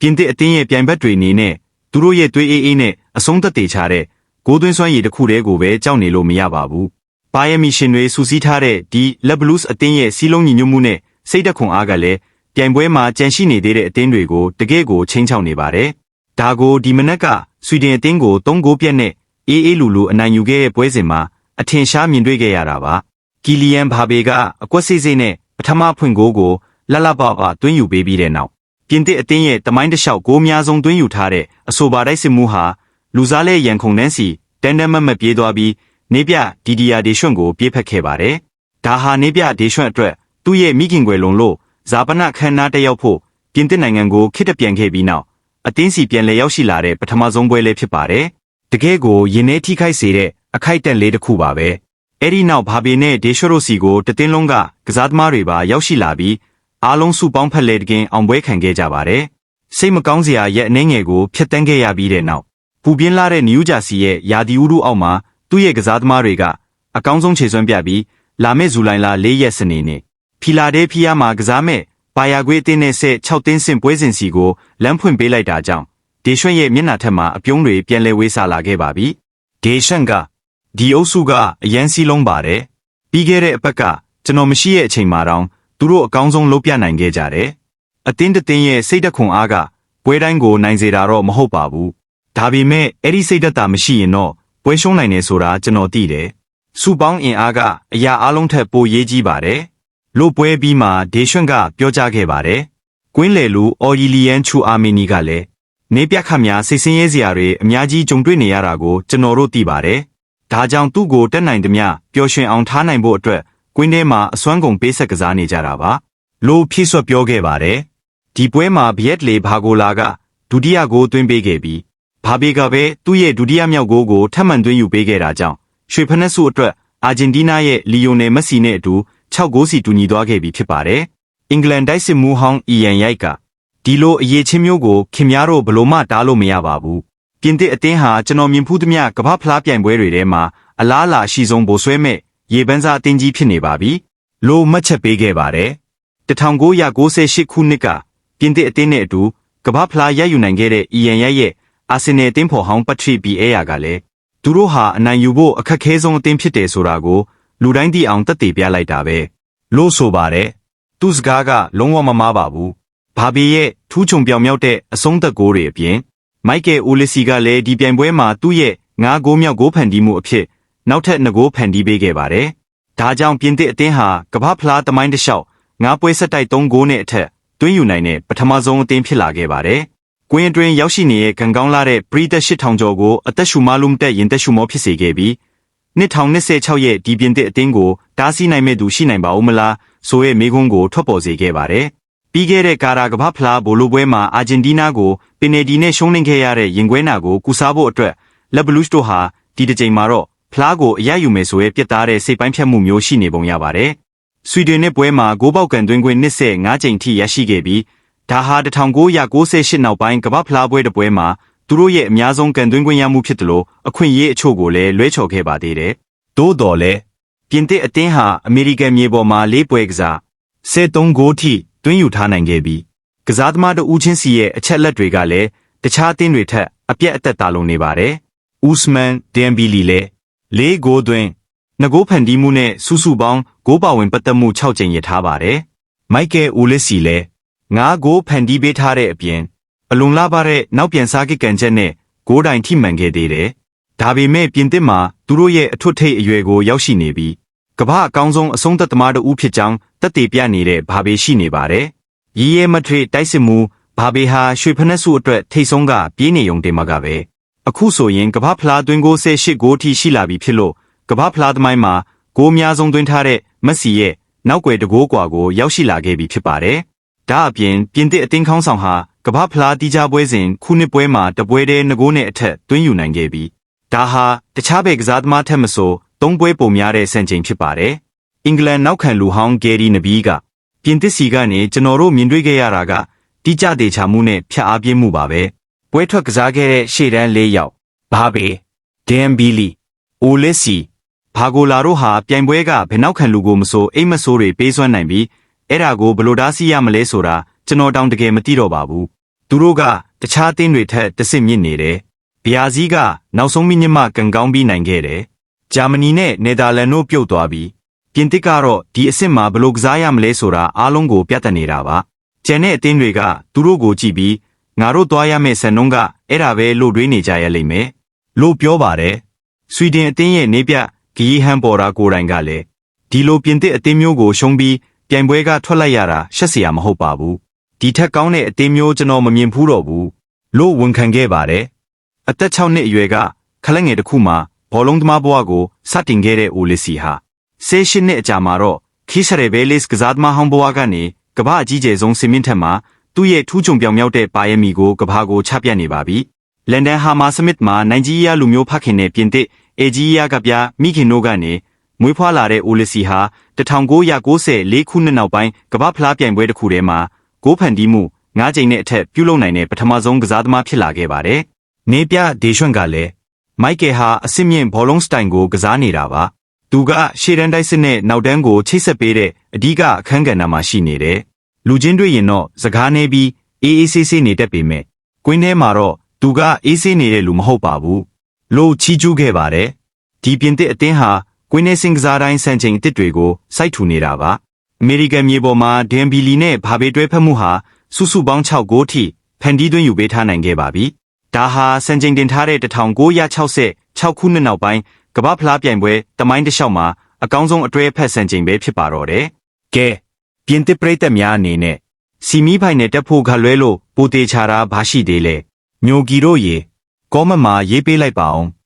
ပြင်သစ်အသင်းရဲ့ပြိုင်ဘက်တွေအနေနဲ့သူတို့ရဲ့သွေးအေးနဲ့အဆုံးသက်တေချတဲ့ဂိုးသွင်းစွမ်းရည်တစ်ခုတည်းကိုပဲကြောက်နေလို့မရပါဘူး။ဘာယန်မီရှင်တွေစူးစီးထားတဲ့ဒီလက်ဘလူးစ်အသင်းရဲ့စီးလုံးညီညွတ်မှုနဲ့စိတ်ဓာတ်ခွန်အားကလည်းပြိုင်ပွဲမှာကြန့်ရှိနေသေးတဲ့အသင်းတွေကိုတကယ့်ကိုချိန်ချောက်နေပါတယ်။ဒါကိုဒီမနက်ကဆွီဒင်အသင်းကို3ဂိုးပြတ်နဲ့အေးလူလူအနိုင်ယူခဲ့တဲ့ပွဲစဉ်မှာအထင်ရှားမြင်တွေ့ခဲ့ရတာပါ။ကီလီယန်ဘာဘေကအကွက်စိတ်နဲ့ပထမဖွင့်ဂိုးကိုလလဘသွင်းယူပေးပြီးတဲ့နောက်ပြင်သစ်အသင်းရဲ့တမိုင်းတစ်လျှောက်ဂိုးများဆုံးသွင်းယူထားတဲ့အဆိုပါတိုက်စစ်မှုဟာလူစားလဲရန်ခုန်နှန်းစီတန်တမတ်ပြေးသွားပြီးနေပြဒီဒီယာဒေရွှန့်ကိုပြေးဖက်ခဲ့ပါတယ်။ဒါဟာနေပြဒေရွှန့်အတွက်သူ့ရဲ့မိခင်ကွယ်လွန်လို့ဇာပနခန်းနာတက်ရောက်ဖို့ပြင်သစ်နိုင်ငံကိုခိတ္တပြန်ခဲ့ပြီးနောက်အသင်းစီပြန်လည်ရောက်ရှိလာတဲ့ပထမဆုံးပွဲလေးဖြစ်ပါတယ်။တကယ်ကိုရင်ထဲထိခိုက်စေတဲ့အခိုက်အတန့်လေးတစ်ခုပါပဲ။အဲ့ဒီနောက်ဘာဘေနဲ့ဒေရွှန့်စီကိုတသင်းလုံးကကစားသမားတွေပါရောက်ရှိလာပြီးအားလုံးစုပေါင်းဖက်လေတကင်းအောင်ပွဲခံခဲ့ကြပါတယ်။စိတ်မကောင်းစရာရဲ့အနှဲငယ်ကိုဖျက်တမ်းခဲ့ရပြီးတဲ့နောက်ပူပြင်းလာတဲ့နယူးဂျာစီရဲ့ယာဒီဥတုအောက်မှာသူ့ရဲ့ကစားသမားတွေကအကောင်းဆုံးခြေစွမ်းပြပြီးလာမယ့်ဇူလိုင်လ4ရက်စနေနေ့ဖီလာဒဲဖီးယားမှာကစားမဲ့ဘာယာဂွေးအသင်းနဲ့6သင်းစင်ပွဲစဉ်စီကိုလမ်းဖွင့်ပေးလိုက်တာကြောင့်ဒေရွှန့်ရဲ့မျက်နှာထက်မှာအပြုံးတွေပြန်လဲဝေးစားလာခဲ့ပါပြီ။ဒေရွှန့်ကဒီအုပ်စုကအရန်စီလုံးပါတယ်။ပြီးခဲ့တဲ့အပတ်ကကျွန်တော်မရှိရဲ့အချိန်မှာတော့သူတို့အကောင်းဆုံးလုပ်ပြနိုင်ခဲ့ကြတယ်။အသင်းတစ်သင်းရဲ့စိတ်ဓာတ်ခွန်အားကပွဲတိုင်းကိုနိုင်စေတာတော့မဟုတ်ပါဘူး။ဒါပေမဲ့အဲ့ဒီစိတ်ဓာတ်တာမရှိရင်တော့ပွဲရှုံးနိုင်နေဆိုတာကျွန်တော်သိတယ်။စုပေါင်းအင်အားကအရာအလုံးထက်ပိုရေးကြီးပါတယ်။လို့ပွဲပြီးမှဒေရွှန့်ကပြောကြားခဲ့ပါတယ်။ကွင်းလေလူအော်ရီလီယန်ချူအာမီနီကလည်းနေပြခတ်များစိတ်ဆင်းရဲစရာတွေအများကြီးကြုံတွေ့နေရတာကိုကျွန်တော်တို့သိပါတယ်။ဒါကြောင့်သူ့ကိုတက်နိုင်သမျှပျော်ရွှင်အောင်ထားနိုင်ဖို့အတွက်ကွင်းထဲမှာအစွမ်းကုန်ပေးဆက်ကစားနေကြတာပါလို့ဖြည့်ဆွတ်ပြောခဲ့ပါတယ်ဒီပွဲမှာဗီယက်လေဘာဂိုလာကဒုတိယဂိုးသွင်းပေးခဲ့ပြီးဘာဘေကပဲသူ့ရဲ့ဒုတိယမြောက်ဂိုးကိုထပ်မံသွင်းယူပေးခဲ့တာကြောင့်ရွှေဖနက်စုအတွက်အာဂျင်တီးနားရဲ့လီယိုနယ်မက်ဆီနဲ့အတူ6ဂိုးစီတူညီသွားခဲ့ပြီဖြစ်ပါတယ်အင်္ဂလန်တိုက်စစ်မှူးဟောင်းအီယန်ရိုက်ကဒီလိုအရေးချင်းမျိုးကိုခင်များတို့ဘလို့မှတားလို့မရပါဘူးပြင်သစ်အသင်းဟာကျွန်တော်မြင်ဖူးသမျှကမ္ဘာဖလားပြိုင်ပွဲတွေထဲမှာအလားအလာအရှိဆုံးဗိုလ်ဆွဲမဲ့ရေပန်းစားအသင်းကြီးဖြစ်နေပါပြီလို့မှတ်ချက်ပေးခဲ့ပါတယ်1998ခုနှစ်ကပြင်သစ်အသင်းနဲ့အတူကမ္ဘာဖလားရယူနိုင်ခဲ့တဲ့အီယန်ရဲ့အာဆင်နယ်အသင်းဖော်ဟောင်းပထရီဘီအဲယာကလည်းသူတို့ဟာအနိုင်ယူဖို့အခက်ခဲဆုံးအသင်းဖြစ်တယ်ဆိုတာကိုလူတိုင်းသိအောင်သက်သေပြလိုက်တာပဲလို့ဆိုပါတယ်သူ့စကားကလုံးဝမမားပါဘူးဘာဘေရဲ့ထူးချွန်ပြောင်မြောက်တဲ့အဆုံးသက်ဂိုးတွေအပြင်မိုက်ကယ်အိုလီစီကလည်းဒီပြိုင်ပွဲမှာသူ့ရဲ့9ဂိုးမြောက်ဂိုးဖန်တီးမှုအဖြစ်နောက်ထပ်2ဂိုးဖန်တီးပေးခဲ့ပါတယ်ဒါကြောင့်ပြင်သစ်အသင်းဟာကမ္ဘာဖလားသမိုင်းတစ်လျှောက်9ပွဲဆက်တိုက်3ဂိုးနဲ့အထက်သွင်းယူနိုင်တဲ့ပထမဆုံးအသင်းဖြစ်လာခဲ့ပါတယ်။ကွင်းအတွင်းရောက်ရှိနေတဲ့ကံကောင်းလာတဲ့ပရိသတ်8000ကျော်ကိုအသက်ရှူမလုံးတက်ရင်သက်ရှူမောဖြစ်စေခဲ့ပြီး2026ရဲ့ဒီပြင်သစ်အသင်းကိုတားဆီးနိုင်မဲ့သူရှိနိုင်ပါဦးမလားဆိုတဲ့မေးခွန်းကိုထွက်ပေါ်စေခဲ့ပါတယ်။ပြီးခဲ့တဲ့ကာတာကမ္ဘာဖလားဘိုလိုပွဲမှာအာဂျင်တီးနားကိုပင်နယ်တီနဲ့ရှုံးနိမ့်ခဲ့ရတဲ့ရင်ခွဲနာကိုကုစားဖို့အတွက်လက်ဘလူးစ်တို့ဟာဒီတစ်ချိန်မှာတော့ဖလားကိုအရယူမယ်ဆိုရဲပြစ်သားတဲ့စိတ်ပိုင်းဖြတ်မှုမျိုးရှိနေပုံရပါတယ်။ဆွီဒင်နဲ့ပွဲမှာဂိုးပေါက်ကန်သွင်းခွင့်25ကြိမ်ထိရရှိခဲ့ပြီးဒါဟာ1998နောက်ပိုင်းကမ္ဘာဖလားပွဲတစ်ပွဲမှာသူတို့ရဲ့အများဆုံးကန်သွင်းခွင့်ရမှုဖြစ်တယ်လို့အခွင့်အရေးအချို့ကိုလည်းလွဲချော်ခဲ့ပါသေးတယ်။သို့တော်လည်းပြင်သစ်အသင်းဟာအမေရိကန်မြေပေါ်မှာ၄ပွဲကစား73ဂိုးထိသွင်းယူထားနိုင်ခဲ့ပြီးကစားသမားတို့ဦးချင်းစီရဲ့အချက်လက်တွေကလည်းတခြားအသင်းတွေထက်အပြတ်အသက်သာလုံနေပါတယ်။ဦးစမန်ဒမ်ဘီလီလည်း၄ဂိုးသွင်း2ဂိုးဖန်တီးမှုနဲ့စုစုပေါင်းဂိုးပါဝင်ပတ်သက်မှု6ကြိမ်ရထားပါတယ်။မိုက်ကယ်အိုလစ်စီလည်း9ဂိုးဖန်တီးပေးထားတဲ့အပြင်အလွန်လာပါတဲ့နောက်ပြန်စားကိကန်ချက်နဲ့ဂိုးတိုင်ထိမှန်ခဲ့သေးတယ်။ဒါပေမဲ့ပြင်သစ်မှာသူတို့ရဲ့အထွတ်ထိပ်အရွယ်ကိုရောက်ရှိနေပြီးကမ္ဘာအကောင်းဆုံးအဆုံးသက်သမားတို့ဦးဖြစ်ကြောင်းသက်သေပြနေတဲ့ဘာဘေရှိနေပါတယ်။ရီရဲမထရီတိုက်စစ်မှုဘာဘေဟာရွှေဖနက်စုအတွက်ထိတ်ဆုံးကပြေးနေုံတင်မှာကပဲအခုဆိုရင်ကမ္ဘာဖလားသွင်းဂိုး18ဂိုးထိရှိလာပြီဖြစ်လို့ကမ္ဘာဖလားသမိုင်းမှာဂိုးများဆုံးသွင်းထားတဲ့မက်ဆီရဲ့နောက်ွယ်တကိုးကွာကိုရောက်ရှိလာခဲ့ပြီဖြစ်ပါတယ်။ဒါအပြင်ပြင်သစ်အသင်းခေါင်းဆောင်ဟာကမ္ဘာဖလားတီးခြားပွဲစဉ်ခုနှစ်ပွဲမှာတပွဲတည်း2ဂိုးနဲ့အထက်သွင်းယူနိုင်ခဲ့ပြီးဒါဟာတခြားဘက်ကစားသမားထက်မဆို3ပွဲပိုများတဲ့စံချိန်ဖြစ်ပါတယ်။အင်္ဂလန်နောက်ခံလူဟောင်းဂယ်ရီနဘီကပြင်သစ်စီကနေကျွန်တော်တို့မြင်တွေ့ခဲ့ရတာကတိကျသေးချာမှုနဲ့ဖြတ်အားပြင်းမှုပါပဲ။ပွဲထွက်ကစားခဲ့တဲ့ရှေ့တန်း၄ယောက်ဘာဘေဒမ်ဘီလီအိုလက်စီဘာဂိုလာတို့ဟာပြိုင်ပွဲကဘယ်နောက်ခံလူကိုမဆိုအိမ်မဆိုးတွေပေးစွမ်းနိုင်ပြီးအဲ့ဒါကိုဘယ်လိုတားဆီးရမလဲဆိုတာကျွန်တော်တောင်တကယ်မသိတော့ပါဘူး သူတို့ကတခြားအသင်းတွေထက်တစ်ဆင့်မြင့်နေတယ်။ဗျာဇီးကနောက်ဆုံးမိနစ်မှကန်ကောင်းပြီးနိုင်ခဲ့တယ်။ဂျာမနီနဲ့နယ်သာလန်တို့ပြုတ်သွားပြီးပြင်သစ်ကတော့ဒီအဆင့်မှာဘယ်လိုကစားရမလဲဆိုတာအားလုံးကိုပြသနေတာပါ။ကျန်တဲ့အသင်းတွေကသူတို့ကိုကြည့်ပြီးငါတို့သွားရမယ့်စံနှုန်းကအဲ့ဒါပဲလို့တွေးနေကြရလိမ့်မယ်လို့ပြောပါတယ်။ဆွီဒင်အသင်းရဲ့နေပြဂီဟန်ပေါ်တာကိုယ်တိုင်ကလည်းဒီလိုပြင်သစ်အသင်းမျိုးကိုရှုံးပြီးပြိုင်ပွဲကထွက်လိုက်ရတာရှက်စရာမဟုတ်ပါဘူး။ဒီထက်ကောင်းတဲ့အသင်းမျိုးကျွန်တော်မမြင်ဘူးတော့ဘူးလို့ဝန်ခံခဲ့ပါတယ်။အသက်6နှစ်အရွယ်ကခလက်ငယ်တစ်ခုမှဘောလုံးသမားဘဝကိုစတင်ခဲ့တဲ့အိုလီစီဟာ18နှစ်အကြာမှာတော့ခီးစရဲဘဲလစ်ကစားသမားဟောင်းဘဝကနေကမ္ဘာအကြီးကျယ်ဆုံးစင်မြင့်ထက်မှာသူ့ရဲ့ထူးချွန်ပြောင်မြောက်တဲ့ပါယမီကိုကမ္ဘာကိုချပြနေပါပြီ။လန်ဒန်ဟာမာစမစ်မှာနိုင်ဂျီးရီးယားလူမျိုးဖခင်နဲ့ပြင်သစ်အေဂျီးရီးယားကပြမိခင်တို့ကနေမွေးဖွားလာတဲ့အိုလီစီဟာ1994ခုနှစ်နောက်ပိုင်းကမ္ဘာဖလားပြိုင်ပွဲတစ်ခုထဲမှာဂိုးဖန်တီးမှု9ကြိမ်နဲ့အထက်ပြုလုပ်နိုင်တဲ့ပထမဆုံးကစားသမားဖြစ်လာခဲ့ပါတယ်။နေပြဒေရွှန့်ကလည်းမိုက်ကယ်ဟာအစစ်မြင့်ဘောလုံးစတိုင်ကိုကစားနေတာပါ။သူကရှေ့တန်းတိုက်စစ်နဲ့နောက်တန်းကိုချိတ်ဆက်ပေးတဲ့အဓိကအခန်းကဏ္ဍမှာရှိနေတယ်။လူချင်းတွေ့ရင်တော့စကားနေပြီးအေးအေးဆေးဆေးနေတတ်ပေမဲ့ကွင်းထဲမှာတော့သူကအေးဆေးနေတဲ့လူမဟုတ်ပါဘူးလို့ချီးကျူးခဲ့ပါတယ်။ဒီပြင်သစ်အသင်းဟာကွင်းထဲစင်ကစားတိုင်းစံချိန်အသစ်တွေကိုစိုက်ထူနေတာပါ။အမေရိကန်မြေပေါ်မှာဒန်ဘီလီနဲ့ဘာဘေတွဲဖက်မှုဟာစုစုပေါင်း6ဂိုးထိဖန်တီးသွင်းယူပေးထားနိုင်ခဲ့ပါပြီ။ဒါဟာစံချိန်တင်ထားတဲ့1966ခုနှစ်နောက်ပိုင်းကမ္ဘာဖလားပြိုင်ပွဲတမိုင်းတစ်လျှောက်မှာအကောင်းဆုံးအတွဲဖက်စံချိန်ပဲဖြစ်ပါတော့တယ်။ကဲပြင်သစ်ပရိသတ်များအနေနဲ့စီမီဖိုင်နယ်တက်ဖို့ခလွဲလို့ပိုတေချာတာဘာရှိသေးလဲ။မျိုးကြီးတို့ရေကောမန့်မှာရေးပေးလိုက်ပါအောင်။